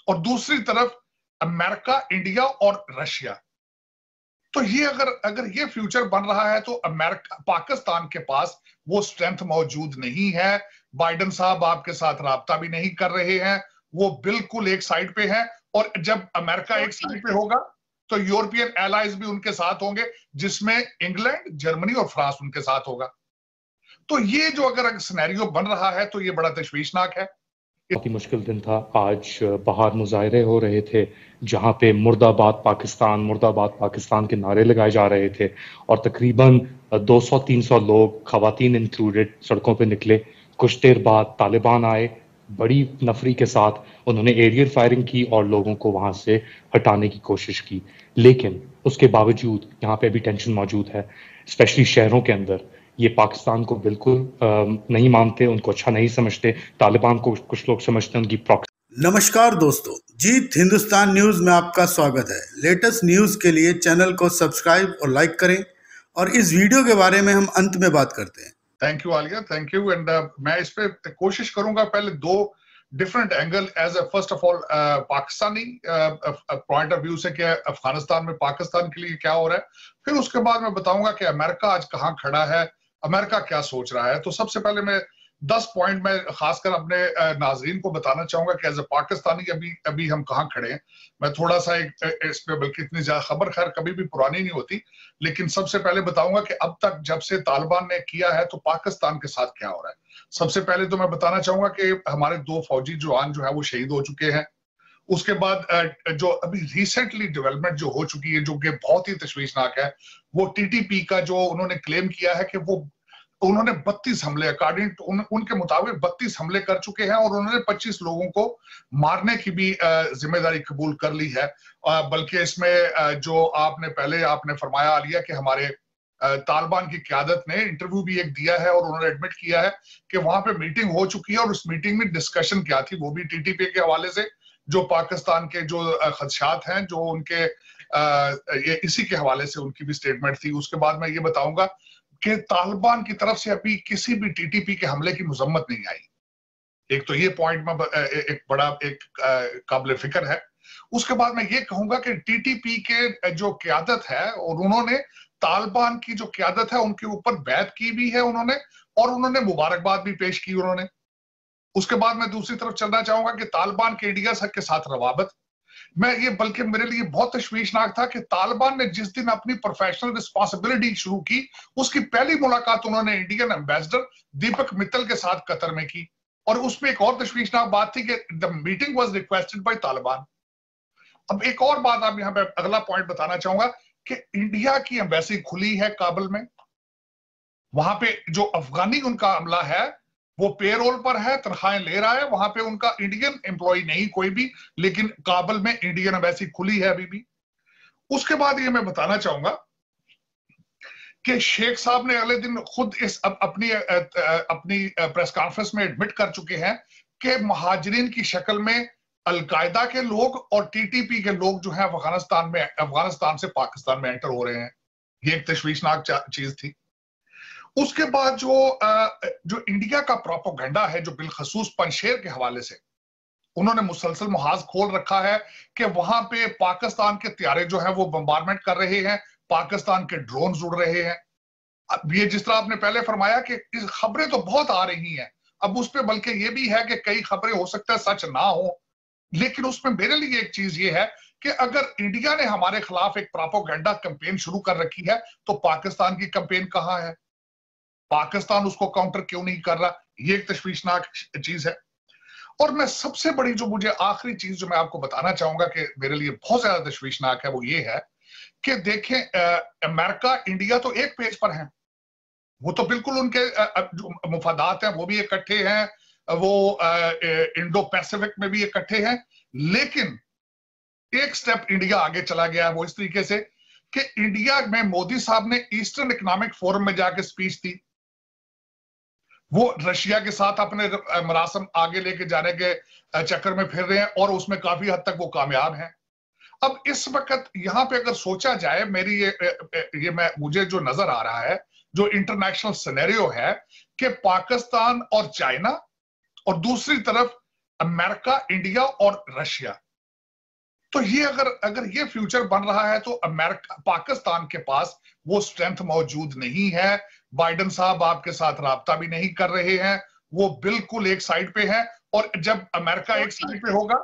और दूसरी तरफ अमेरिका, इंडिया और रशिया। तो ये अगर ये फ्यूचर बन रहा है तो अमेरिका, पाकिस्तान के पास वो स्ट्रेंथ मौजूद नहीं है। बाइडेन साहब आपके साथ राब्ता भी नहीं कर रहे हैं, वो बिल्कुल एक साइड पे है। और जब अमेरिका एक साइड पे होगा तो यूरोपियन एलाइज भी उनके साथ होंगे, जिसमें इंग्लैंड, जर्मनी और फ्रांस उनके साथ होगा। तो ये जो अगर सिनेरियो बन रहा है तो ये बड़ा तशवीशनाक है। बहुत ही मुश्किल दिन था। आज बाहर मुजाहरे हो रहे थे जहां पे मुर्दाबाद पाकिस्तान के नारे लगाए जा रहे थे और तकरीबन 200-300 लोग, खवातीन इंक्लूडेड, सड़कों पे निकले। कुछ देर बाद तालिबान आए, बड़ी नफरी के साथ उन्होंने एरियल फायरिंग की और लोगों को वहां से हटाने की कोशिश की। लेकिन उसके बावजूद यहाँ पे अभी टेंशन मौजूद है, स्पेशली शहरों के अंदर। ये पाकिस्तान को बिल्कुल नहीं मानते, उनको अच्छा नहीं समझते। तालिबान को कुछ लोग समझते हैं उनकी प्रॉक्सी। नमस्कार दोस्तों, जीत हिंदुस्तान न्यूज में आपका स्वागत है। लेटेस्ट न्यूज के लिए चैनल को सब्सक्राइब और लाइक करें और इस वीडियो के बारे में हम अंत में बात करते हैं। Thank you Alia, thank you. And मैं इस पे कोशिश करूंगा पहले दो different angle as a first of all Pakistani point of view से कि अफगानिस्तान में पाकिस्तान के लिए क्या हो रहा है, फिर उसके बाद मैं बताऊंगा कि अमेरिका आज कहाँ खड़ा है, अमेरिका क्या सोच रहा है। तो सबसे पहले मैं 10 पॉइंट में खासकर अपने नाजरीन को बताना चाहूंगा कि एज ए पाकिस्तानी अभी हम कहाँ खड़े हैं। मैं थोड़ा सा इस पे, बल्कि इतनी ज्यादा खबर खैर कभी भी पुरानी नहीं होती, लेकिन सबसे पहले बताऊंगा कि अब तक जब से तालिबान ने किया है तो पाकिस्तान के साथ क्या हो रहा है। सबसे पहले तो मैं बताना चाहूंगा कि हमारे 2 फौजी जवान जो है वो शहीद हो चुके हैं। उसके बाद जो अभी रिसेंटली डेवलपमेंट जो हो चुकी है, जो कि बहुत ही तशवीशनाक है, वो टीटीपी का जो उन्होंने क्लेम किया है कि वो उन्होंने 32 हमले, अकॉर्डिंग टू उनके मुताबिक 32 हमले कर चुके हैं और उन्होंने 25 लोगों को मारने की भी जिम्मेदारी कबूल कर ली है। बल्कि इसमें जो आपने फरमाया लिया कि हमारे तालिबान की क़यादत ने इंटरव्यू भी एक दिया है और उन्होंने एडमिट किया है कि वहां पे मीटिंग हो चुकी है और उस मीटिंग में डिस्कशन क्या थी, वो भी टीटीपी के हवाले से, जो पाकिस्तान के जो खदशात हैं, जो उनके ये इसी के हवाले से उनकी भी स्टेटमेंट थी। उसके बाद मैं ये बताऊंगा कि तालिबान की तरफ से अभी किसी भी टीटीपी के हमले की मजम्मत नहीं आई। एक तो ये पॉइंट में एक बड़ा काबिल फिक्र है। उसके बाद मैं ये कहूंगा कि टीटीपी के जो क़यादत है और उन्होंने तालिबान की जो क़यादत है उनके ऊपर बैत की भी है उन्होंने, और उन्होंने मुबारकबाद भी पेश की उन्होंने। उसके बाद मैं दूसरी तरफ चलना चाहूंगा कि तालिबान के इंडिया के साथ रवाबत, मैं ये, बल्कि मेरे लिए बहुत तशवीशनाक था कि तालिबान ने जिस दिन अपनी प्रोफेशनल रिस्पॉन्सिबिलिटी शुरू की, उसकी पहली मुलाकात उन्होंने इंडियन एम्बेसडर दीपक मित्तल के साथ कतर में की। और उसमें एक और तशवीशनाक बात थी कि the meeting was requested bye Taliban. अब एक और बात आप यहाँ पे अगला पॉइंट बताना चाहूंगा कि इंडिया की एम्बेसी खुली है काबुल में। वहां पे जो अफगानी उनका अमला है वो पेरोल पर है, तनख्वाहें ले रहा है, वहां पे उनका इंडियन एम्प्लॉय नहीं कोई भी, लेकिन काबुल में इंडियन एम्बेसी खुली है अभी भी। उसके बाद ये मैं बताना चाहूंगा कि शेख साहब ने अगले दिन खुद इस अपनी प्रेस कॉन्फ्रेंस में एडमिट कर चुके हैं कि महाजरीन की शक्ल में अलकायदा के लोग और टीटीपी के लोग जो है अफगानिस्तान से पाकिस्तान में एंटर हो रहे हैं। ये एक तशवीशनाक चीज थी। उसके बाद जो इंडिया का प्रोपेगेंडा है, जो बिलखसूस पंजशेर के हवाले से उन्होंने मुसलसल मुहाज खोल रखा है कि वहां पे पाकिस्तान के त्यारे जो है वो बम्बारमेंट कर रहे हैं, पाकिस्तान के ड्रोन उड़ रहे हैं। अब ये जिस तरह आपने पहले फरमाया कि इस खबरें तो बहुत आ रही हैं, अब उस पर बल्कि ये भी है कि कई खबरें हो सकता है सच ना हो, लेकिन उसमें मेरे लिए एक चीज ये है कि अगर इंडिया ने हमारे खिलाफ एक प्रोपेगेंडा कैंपेन शुरू कर रखी है तो पाकिस्तान की कैंपेन कहां है, पाकिस्तान उसको काउंटर क्यों नहीं कर रहा, ये एक तशवीशनाक चीज है। और मैं सबसे बड़ी जो मुझे आखिरी चीज जो मैं आपको बताना चाहूंगा कि मेरे लिए बहुत ज्यादा तशवीशनाक है, वो ये है कि देखें अमेरिका, इंडिया तो एक पेज पर हैं, वो तो बिल्कुल उनके जो मुफादात हैं वो भी इकट्ठे हैं, वो इंडो पैसिफिक में भी इकट्ठे हैं, लेकिन एक स्टेप इंडिया आगे चला गया है। वो इस तरीके से कि इंडिया में मोदी साहब ने ईस्टर्न इकोनॉमिक फोरम में जाके स्पीच दी, वो रशिया के साथ अपने मरासम आगे लेके जाने के चक्कर में फिर रहे हैं और उसमें काफी हद तक वो कामयाब हैं। अब इस वक्त यहां पे अगर सोचा जाए, मेरी मुझे जो नजर आ रहा है, जो इंटरनेशनल सिनेरियो है कि पाकिस्तान और चाइना और दूसरी तरफ अमेरिका, इंडिया और रशिया, तो ये अगर ये फ्यूचर बन रहा है तो अमेरिका पाकिस्तान के पास वो स्ट्रेंथ मौजूद नहीं है। बाइडन साहब आपके साथ राब्ता भी नहीं कर रहे हैं, वो बिल्कुल एक साइड पे है। और जब अमेरिका एक साइड पे होगा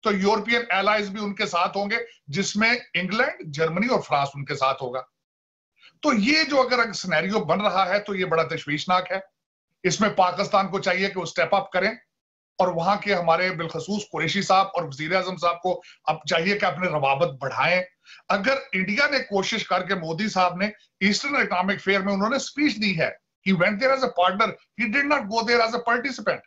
तो यूरोपियन एलाइज भी उनके साथ होंगे, जिसमें इंग्लैंड, जर्मनी और फ्रांस उनके साथ होगा। तो ये जो अगर सिनेरियो बन रहा है तो ये बड़ा तशवीशनाक है। इसमें पाकिस्तान को चाहिए कि वो स्टेप अप करें और वहां के हमारे बिलखसूस कुरैशी साहब और वजीर आजम साहब को अब चाहिए कि अपने रवाबत बढ़ाएं। अगर इंडिया ने कोशिश करके, मोदी साहब ने ईस्टर्न इकोनॉमिक फेयर में उन्होंने स्पीच दी है, he went there as a partner, he did not go there as a participant.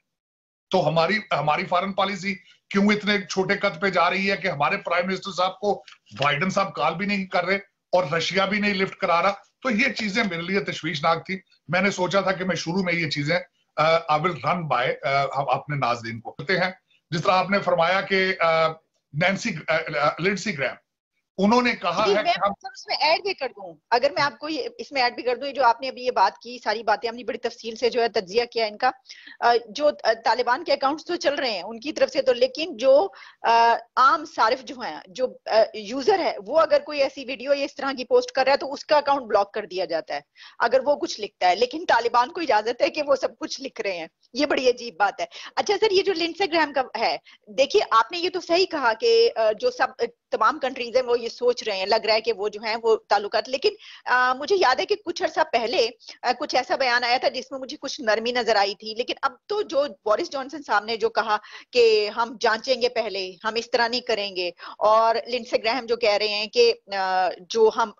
तो हमारी फॉरेन पॉलिसी क्यों इतने छोटे कद पे जा रही है कि हमारे प्राइम मिनिस्टर साहब को बाइडन साहब कॉल भी नहीं कर रहे और रशिया भी नहीं लिफ्ट करा रहा। तो ये चीजें मेरे लिए तशवीशनाक थी। मैंने सोचा था कि मैं शुरू में ये चीजें आई विल रन बाय हम अपने नाज़रीन को कहते हैं। जिस तरह आपने फरमाया कि लिंडसी ग्रैम उन्होंने कहा है मैं उसमें ऐड भी कर दूं, अगर मैं आपको इसमें ऐड भी कर दूं, जो आपने अभी ये बात की, सारी बातें हमने बड़ी तफसील से जो है तज्जिया किया इनका। जो तालिबान के अकाउंट्स तो चल रहे हैं उनकी तरफ से तो, लेकिन जो आम सारिफ जो हैं, जो यूजर है, वो अगर कोई ऐसी वीडियो या इस तरह की पोस्ट कर रहा है तो उसका अकाउंट ब्लॉक कर दिया जाता है अगर वो कुछ लिखता है, लेकिन तालिबान को इजाजत है कि वो सब कुछ लिख रहे हैं। ये बड़ी अजीब बात है। अच्छा सर, ये जो लिंडसे ग्रैम का है, देखिए आपने ये तो सही कहा कि जो सब तमाम कंट्रीज हैं वो ये सोच रहे हैं, लग रहा है कि वो जो है वो ताल्लुकात, लेकिन मुझे याद है कि कुछ अर्सा पहले कुछ ऐसा बयान आया था जिसमें मुझे कुछ नरमी नजर आई थी। लेकिन अब तो जो बोरिस जॉनसन साहब ने जो कहा कि हम जांचेंगे पहले, हम इस तरह नहीं करेंगे, और लिंडसे ग्रैम जो कह रहे हैं कि जो हम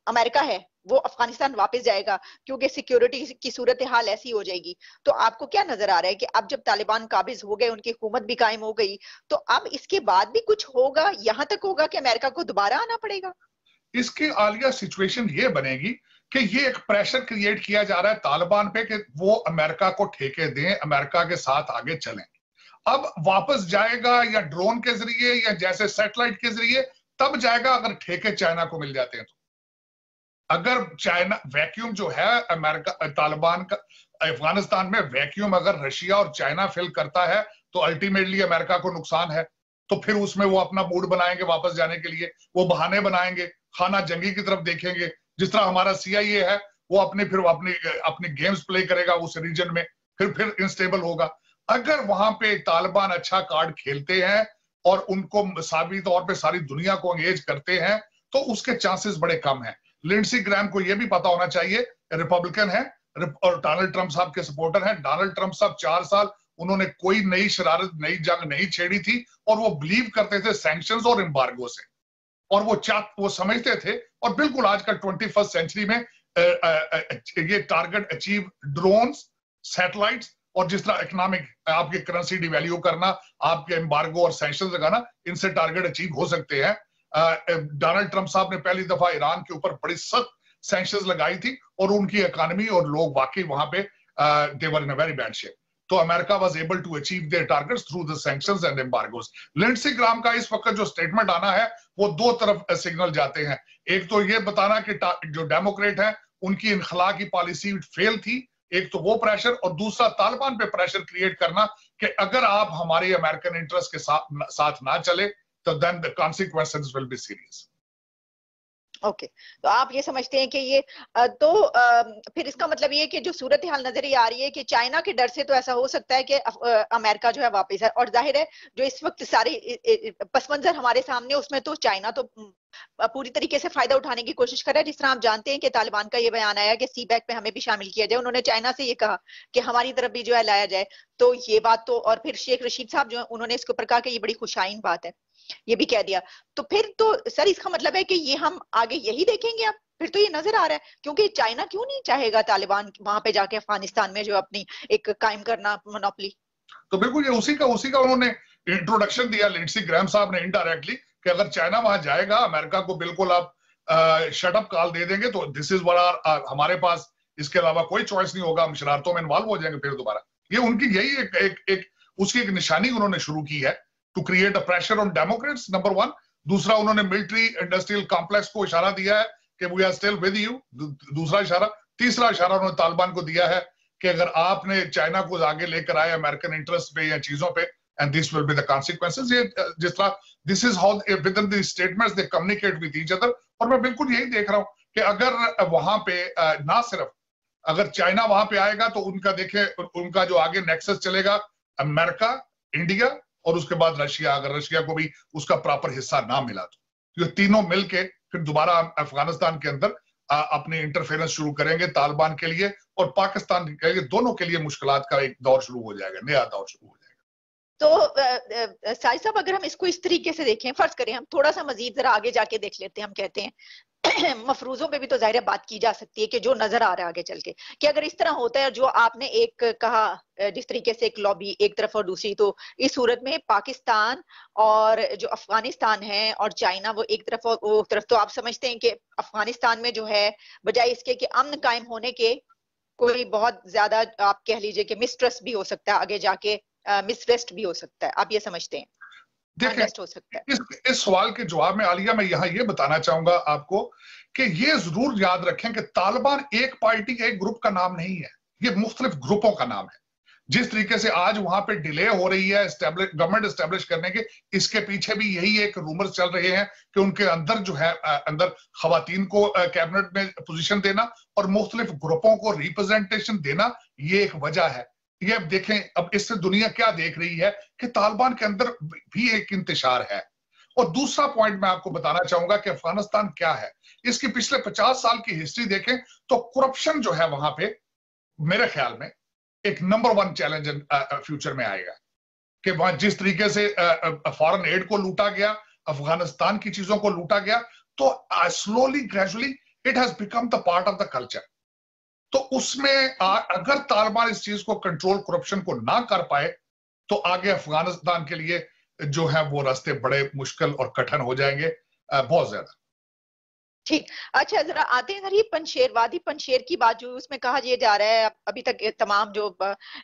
अमेरिका है वो अफगानिस्तान वापस जाएगा क्योंकि सिक्योरिटी की सूरत हाल ऐसी हो जाएगी। तो आपको क्या नजर आ रहा है कि अब जब तालिबान काबिज हो गए, उनकी हुकूमत भी कायम हो गई, तो अब इसके बाद भी कुछ होगा, यहां तक होगा कि अमेरिका को दोबारा आना पड़ेगा? इसकी आलिया सिचुएशन ये बनेगी कि ये एक प्रेशर क्रिएट किया जा रहा है तालिबान पे कि वो अमेरिका को ठेके दें, अमेरिका के साथ आगे चलें। अब वापस जाएगा या ड्रोन के जरिए या जैसे सैटेलाइट के जरिए, तब जाएगा अगर ठेके चाइना को मिल जाते हैं तो। अगर चाइना वैक्यूम जो है अमेरिका तालिबान का अफगानिस्तान में वैक्यूम अगर रशिया और चाइना फिल करता है तो अल्टीमेटली अमेरिका को नुकसान है। तो फिर उसमें वो अपना मूड बनाएंगे वापस जाने के लिए, वो बहाने बनाएंगे, खाना जंगी की तरफ देखेंगे। जिस तरह हमारा CIA है वो अपनी गेम्स प्ले करेगा उस रीजन में, फिर इंस्टेबल होगा। अगर वहां पे तालिबान अच्छा कार्ड खेलते हैं और उनको साबित तौर पे सारी दुनिया को एंगेज करते हैं तो उसके चांसेस बड़े कम हैं। लिंडसे ग्रैम को यह भी पता होना चाहिए, रिपब्लिकन है और डोनाल्ड ट्रंप साहब के सपोर्टर हैं। डोनाल्ड ट्रंप साहब 4 साल उन्होंने कोई नई शरारत, नई जंग नहीं छेड़ी थी और वो बिलीव करते थे सैंक्शंस और एम्बार्गो से, और वो समझते थे। और बिल्कुल आजकल 21st सेंचुरी में ये टारगेट अचीव ड्रोन्स, सैटेलाइट्स और जिस तरह इकोनॉमिक आपकी करेंसी डिवैल्यू करना, आपके एम्बार्गो और सैंक्शंस लगाना, इनसे टारगेट अचीव हो सकते हैं। डोनाल्ड ट्रंप साहब ने पहली दफा ईरान के ऊपर बड़ी सख्त सैंक्शंस लगाई थी और उनकी इकोनॉमी और लोग वाकई वहां पे they were in a very bad shape. तो America was able to achieve their targets through the sanctions and embargoes. Lindsey Graham का इस वक्त जो स्टेटमेंट आना है वो दो तरफ सिग्नल जाते हैं। एक तो ये बताना कि जो डेमोक्रेट है उनकी इनखला की पॉलिसी फेल थी, एक तो वो प्रेशर, और दूसरा तालिबान पे प्रेशर क्रिएट करना कि अगर आप हमारे अमेरिकन इंटरेस्ट के साथ ना चले तो then the consequences will be serious. Okay, तो आप ये समझते हैं कि ये तो फिर इसका मतलब ये कि जो सूरत हाल नजर आ रही है कि चाइना के डर से तो ऐसा हो सकता है कि अमेरिका जो है वापस है, और जाहिर है जो इस वक्त सारे पस मंजर हमारे सामने, उसमें तो चाइना तो पूरी तरीके से फायदा उठाने की कोशिश कर रहा है। जिस तरह आप जानते हैं कि तालिबान का ये बयान आया कि CPEC में हमें भी शामिल किया जाए, उन्होंने चाइना से ये कहा कि हमारी तरफ भी जो है लाया जाए। तो ये बात तो, और फिर शेख रशीद साहब जो उन्होंने इसके ऊपर कहा कि ये बड़ी खुशाइन बात है, ये भी कह दिया। तो फिर तो सर इसका मतलब है कि ये हम आगे यही देखेंगे अब? फिर तो ये नजर आ रहा है, क्योंकि चाइना क्यों नहीं चाहेगा तालिबान वहां पे जाके अफगानिस्तान में जो अपनी एक कायम करना मोनोपोली। तो बिल्कुल ये उसी का उन्होंने इंट्रोडक्शन दिया लिंडसे ग्रैम साहब ने इनडायरेक्टली कि अगर चाइना वहां जाएगा अमेरिका को बिल्कुल आप शट अप कॉल दे देंगे, तो दिस इज व्हाट हमारे पास इसके अलावा कोई चॉइस नहीं होगा, हम शरारतों में इन्वॉल्व हो जाएंगे फिर दोबारा। ये उनकी यही उसकी एक निशानी उन्होंने शुरू की है, to create a pressure on Democrats, number 1। दूसरा, उन्होंने मिलिट्री इंडस्ट्रियल कॉम्प्लेक्स को इशारा दिया है कि we are still with you, दूसरा इशारा। तीसरा इशारा उन्होंने तालिबान को दिया है कि अगर आपने चाइना को आगे लेकर आए अमेरिकन इंटरेस्ट पे या चीजों पे, and this will be the consequences. ये जिस तरह this is how within the statements they communicate with each other, और मैं बिल्कुल यही देख रहा हूँ कि अगर वहां पे ना सिर्फ अगर चाइना वहां पे आएगा तो उनका देखे उनका जो आगे नेक्सस चलेगा अमेरिका, इंडिया और उसके बाद रशिया, अगर रशिया को भी उसका प्रॉपर हिस्सा ना मिला तो ये तीनों मिलके फिर दोबारा अफगानिस्तान के अंदर अपने इंटरफेरेंस शुरू करेंगे तालिबान के लिए और पाकिस्तान के लिए, दोनों के लिए मुश्किलात का एक दौर शुरू हो जाएगा, नया दौर शुरू हो जाएगा। तो साहिब साहब अगर हम इसको इस तरीके से देखें, फर्ज करें हम थोड़ा सा मजीद जरा आगे जाके देख लेते हैं, हम कहते हैं मफरूजों पे भी तो जाहिर बात की जा सकती है कि जो नजर आ रहा है आगे चल के कि अगर इस तरह होता है जो आपने एक कहा जिस तरीके से एक लॉबी एक तरफ और दूसरी, तो इस सूरत में पाकिस्तान और जो अफगानिस्तान है और चाइना वो एक तरफ और वो तरफ, तो आप समझते हैं कि अफगानिस्तान में जो है बजाय इसके कि अमन कायम होने के कोई बहुत ज्यादा आप कह लीजिए कि मिसट्रस्ट भी हो सकता है, आगे जाके मिसट्रस्ट भी हो सकता है, आप ये समझते हैं? देखिए हो सकता है। इस सवाल के जवाब में आलिया मैं यहाँ ये बताना चाहूंगा आपको कि ये जरूर याद रखें कि तालिबान एक पार्टी एक ग्रुप का नाम नहीं है, ये मुख्तलिफ ग्रुपों का नाम है। जिस तरीके से आज वहां पे डिले हो रही है गवर्नमेंट एस्टेब्लिश करने के, इसके पीछे भी यही एक रूमर चल रहे हैं कि उनके अंदर जो है अंदर खवातीन को कैबिनेट में पोजीशन देना और मुख्तलिफ ग्रुपों को रिप्रेजेंटेशन देना, ये एक वजह है। ये अब देखें अब इससे दुनिया क्या देख रही है कि तालिबान के अंदर भी एक इंतशार है। और दूसरा पॉइंट मैं आपको बताना चाहूंगा कि अफगानिस्तान क्या है, इसकी पिछले 50 साल की हिस्ट्री देखें तो करप्शन जो है वहां पे मेरे ख्याल में एक नंबर 1 चैलेंज फ्यूचर में आएगा कि वहां जिस तरीके से फॉरेन एड को लूटा गया, अफगानिस्तान की चीजों को लूटा गया, तो slowly gradually it has become the part of the culture. तो उसमें अगर तालिबान इस चीज को कंट्रोल करप्शन को ना कर पाए तो आगे अफगानिस्तान के लिए जो है वो रास्ते बड़े मुश्किल और कठिन हो जाएंगे बहुत ज्यादा। ठीक, अच्छा जरा आते हैं ये पंशेरवादी पंशेर की बात जो उसमें कहा यह जा रहा है अभी तक तमाम जो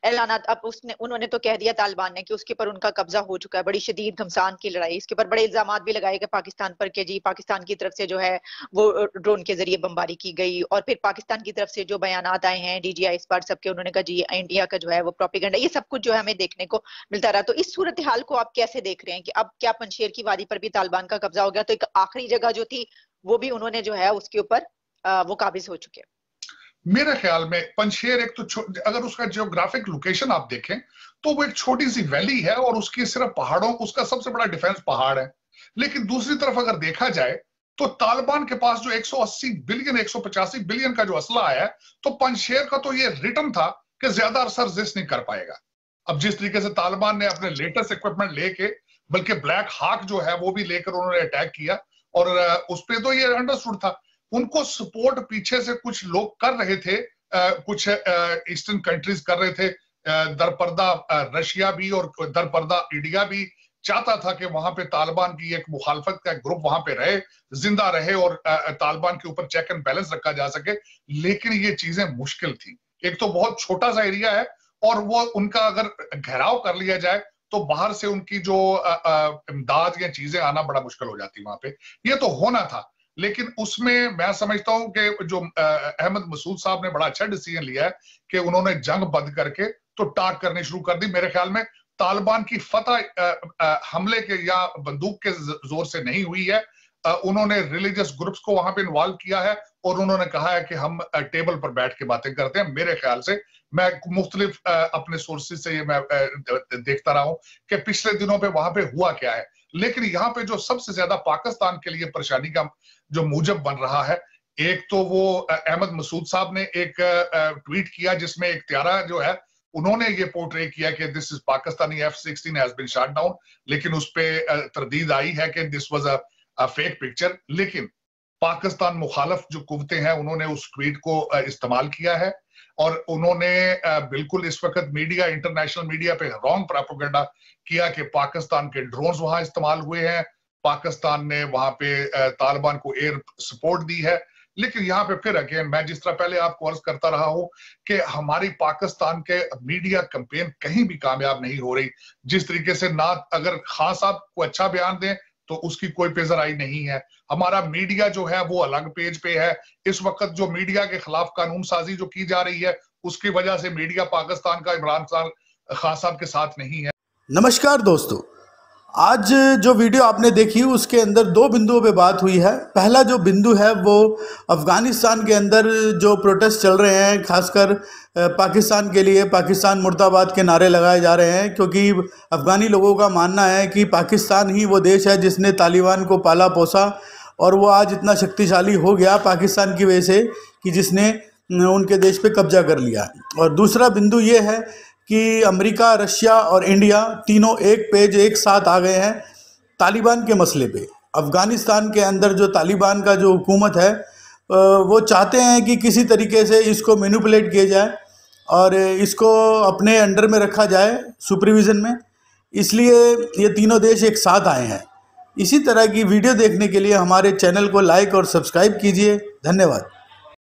ऐलानात, अब उन्होंने तो कह दिया तालिबान ने कि उसके ऊपर उनका कब्जा हो चुका है, बड़ी शदीद घमसान की लड़ाई, इसके ऊपर बड़े इल्जामात भी लगाए गए पाकिस्तान पर कि जी पाकिस्तान की तरफ से जो है वो ड्रोन के जरिए बमबारी की गई, और फिर पाकिस्तान की तरफ से जो बयानात आए हैं DGI इस बार सबके, उन्होंने कहा जी इंडिया का जो है वो प्रोपेगेंडा, ये सब कुछ जो है हमें देखने को मिलता रहा। तो इस सूरत हाल को आप कैसे देख रहे हैं कि अब क्या पंशेर की वादी पर भी तालिबान का कब्जा हो गया, तो एक आखिरी जगह जो थी वो भी उन्होंने जो है उसके ऊपर वो काबिज हो चुके? मेरे ख्याल में पंशेर एक तो अगर उसका जियोग्राफिक लोकेशन आप देखें तो वो एक छोटी सी वैली है और उसकी सिर्फ पहाड़ों, उसका सबसे बड़ा डिफेंस पहाड़ है। लेकिन दूसरी तरफ अगर देखा जाए तो तालिबान के पास जो 180 बिलियन 185 बिलियन का जो असला है, तो पंशेर का तो ये रिटर्न था कि ज्यादा अरसा रेजिस्ट नहीं कर पाएगा। अब जिस तरीके से तालिबान ने अपने लेटेस्ट इक्विपमेंट लेके, बल्कि ब्लैक हाक जो है वो भी लेकर उन्होंने अटैक किया, और उस पे तो ये अंडरस्टूड था, उनको सपोर्ट पीछे से कुछ लोग कर रहे थे, कुछ ईस्टर्न कंट्रीज कर रहे थे, दरपर्दा रशिया भी और दरपर्दा इंडिया भी चाहता था कि वहां पे तालिबान की एक मुखालफत का ग्रुप वहां पे रहे, जिंदा रहे और तालिबान के ऊपर चेक एंड बैलेंस रखा जा सके। लेकिन ये चीजें मुश्किल थी, एक तो बहुत छोटा सा एरिया है और वो उनका अगर घेराव कर लिया जाए तो बाहर से उनकी जो इमदाद या चीजें आना बड़ा मुश्किल हो जाती वहां पे। ये तो होना था, लेकिन उसमें मैं समझता हूं कि जो अहमद मसूद साहब ने बड़ा अच्छा डिसीजन लिया है कि उन्होंने जंग बंद करके तो टाक करनी शुरू कर दी। मेरे ख्याल में तालिबान की फतह हमले के या बंदूक के जोर से नहीं हुई है, उन्होंने रिलीजियस ग्रुप्स को वहां पे इन्वॉल्व किया है और उन्होंने कहा है कि हम टेबल पर बैठ के बातें करते हैं। मेरे ख्याल से मैं मुख्तलिफ अपने सोर्सेज से ये मैं देखता रहा हूं कि पिछले दिनों पे वहां पे हुआ क्या है। लेकिन यहाँ पे जो सबसे ज्यादा पाकिस्तान के लिए परेशानी का जो मूजब बन रहा है, एक तो वो अहमद मसूद साहब ने एक ट्वीट किया जिसमें एक त्यारा जो है उन्होंने ये पोर्ट्रे किया कि this is Pakistani F-16 has been shot down, लेकिन उस पे तरदीद आई है कि this was a fake picture. लेकिन पाकिस्तान मुखालफ जो कुव्वतें हैं उन्होंने उस ट्वीट को इस्तेमाल किया है और उन्होंने बिल्कुल इस वक्त मीडिया, इंटरनेशनल मीडिया पे रॉन्ग प्रोपेगेंडा किया कि पाकिस्तान के ड्रोन्स वहां इस्तेमाल हुए हैं, पाकिस्तान ने वहां पे तालिबान को एयर सपोर्ट दी है। लेकिन यहाँ पे फिर अगेन मैं जिस तरह पहले आपको अर्ज करता रहा हूं कि हमारी पाकिस्तान के मीडिया कैंपेन कहीं भी कामयाब नहीं हो रही। जिस तरीके से ना अगर खान साहब को अच्छा बयान दें तो उसकी कोई पेजराई नहीं है, हमारा मीडिया जो है वो अलग पेज पे है। इस वक्त जो मीडिया के खिलाफ कानून साजी जो की जा रही है उसकी वजह से मीडिया पाकिस्तान का इमरान खान साहब के साथ नहीं है। नमस्कार दोस्तों, आज जो वीडियो आपने देखी उसके अंदर दो बिंदुओं पे बात हुई है। पहला जो बिंदु है वो अफ़गानिस्तान के अंदर जो प्रोटेस्ट चल रहे हैं, खासकर पाकिस्तान के लिए पाकिस्तान मुर्दाबाद के नारे लगाए जा रहे हैं, क्योंकि अफ़गानी लोगों का मानना है कि पाकिस्तान ही वो देश है जिसने तालिबान को पाला पोसा और वो आज इतना शक्तिशाली हो गया पाकिस्तान की वजह से कि जिसने उनके देश पे कब्जा कर लिया। और दूसरा बिंदु ये है कि अमेरिका, रशिया और इंडिया तीनों एक पेज एक साथ आ गए हैं तालिबान के मसले पे। अफ़गानिस्तान के अंदर जो तालिबान का जो हुकूमत है वो चाहते हैं कि किसी तरीके से इसको मैनिपुलेट किया जाए और इसको अपने अंडर में रखा जाए सुपरविज़न में, इसलिए ये तीनों देश एक साथ आए हैं। इसी तरह की वीडियो देखने के लिए हमारे चैनल को लाइक और सब्सक्राइब कीजिए। धन्यवाद।